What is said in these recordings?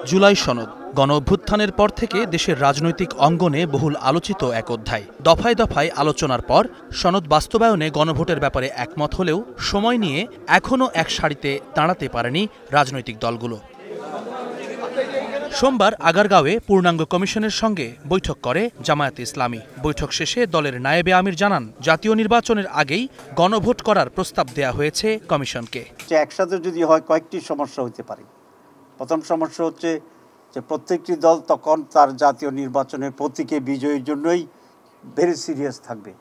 জুলাই সনদ গণ অভ্যুত্থানের পর থেকে দেশের রাজনৈতিক অঙ্গনে বহুল আলোচিত এক অধ্যায়। দফায় দফায় আলোচনার পর সনদ বাস্তবায়নে গণভোটের ব্যাপারে একমত হলেও সময় নিয়ে এখনও এক সারিতে দাঁড়াতে পারেনি রাজনৈতিক দলগুলো। সোমবার আগারগাঁওয়ে পূর্ণাঙ্গ কমিশনের সঙ্গে বৈঠক করে জামায়াতে ইসলামী। বৈঠক শেষে দলের নায়েবে আমির জানান, জাতীয় নির্বাচনের আগেই গণভোট করার প্রস্তাব দেয়া হয়েছে কমিশনকে। একসাথে যদি হয় কয়েকটি সমস্যা হতে পারে। প্রথম সমস্যা হচ্ছে যে প্রত্যেকটি দল তখন তার জাতীয় নির্বাচনের প্রতীকে বিজয়ীর জন্যই ভেরি সিরিয়াস থাকবে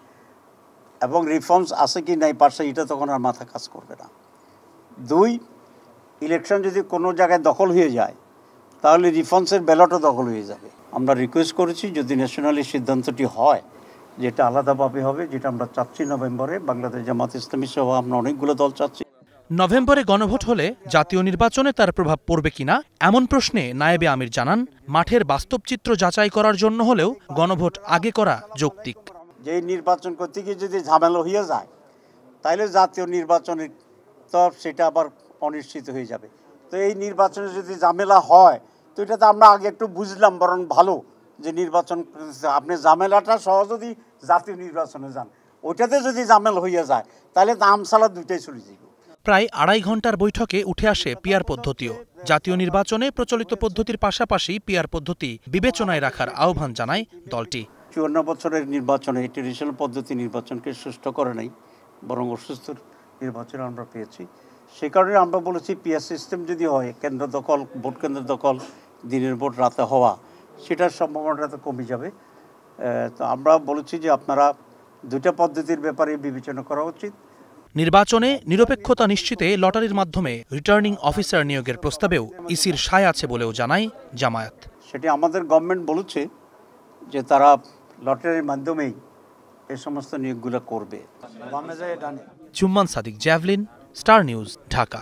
এবং রিফর্মস আছে কি নাই পাশে এটা তখন আর মাথা কাজ করবে না। দুই, ইলেকশন যদি কোনো জায়গায় দখল হয়ে যায় তাহলে রিফর্মসের ব্যালটও দখল হয়ে যাবে। আমরা রিকোয়েস্ট করেছি যদি ন্যাশনালি সিদ্ধান্তটি হয় যেটা আলাদাভাবে হবে, যেটা আমরা চাচ্ছি নভেম্বরে, বাংলাদেশ জামাত ইসলামী সহ আমরা অনেকগুলো দল চাচ্ছি। নভেম্বরে গণভোট হলে জাতীয় নির্বাচনে তার প্রভাব পড়বে কিনা এমন প্রশ্নে নায়েবে আমির জানান, মাঠের বাস্তব চিত্র যাচাই করার জন্য হলেও গণভোট আগে করা যৌক্তিক। যেই নির্বাচন করতে গিয়ে যদি ঝামেলা হয়ে যায় তাহলে জাতীয় নির্বাচনের তো সেটা আবার অনিশ্চিত হয়ে যাবে। তো এই নির্বাচনে যদি ঝামেলা হয় তো এটা তো আমরা আগে একটু বুঝলাম, বরং ভালো যে নির্বাচন আপনি ঝামেলাটা সহ যদি জাতীয় নির্বাচনে যান, ওইটাতে যদি ঝামেলা হইয়া যায় তাহলে দাম সালা দুইটাই চলে যাবে। প্রায় ২.৫ ঘন্টার বৈঠকে উঠে আসে পিআর পদ্ধতিও। জাতীয় নির্বাচনে প্রচলিত পদ্ধতির পাশাপাশি পিআর পদ্ধতি বিবেচনায় রাখার আহ্বান জানায় দলটি। ৫৪ বছরের নির্বাচনে ট্রেডিশনাল পদ্ধতি নির্বাচনকে সুষ্ঠু করে নাই, বরং অসুস্থ নির্বাচন আমরা পেয়েছি। সে কারণে আমরা বলেছি পিআর সিস্টেম যদি হয়, কেন্দ্র দখল, ভোট কেন্দ্র দখল, দিনের ভোট রাতে হওয়া, সেটার সম্ভাবনাটা তো কমে যাবে। তো আমরা বলেছি যে আপনারা দুইটা পদ্ধতির ব্যাপারে বিবেচনা করা উচিত। নির্বাচনে নিরপেক্ষতা নিশ্চিতে লটারির মাধ্যমে রিটার্নিং অফিসার নিয়োগের প্রস্তাবেও ইসির সায় আছে বলেও জানায় জামায়াত। সেটি আমাদের গভর্নমেন্ট বলেছে যে তারা লটারির মাধ্যমেই এই সমস্ত নিয়োগগুলো করবে। জুম্মান সাদিক, জ্যাভলিন, স্টার নিউজ, ঢাকা।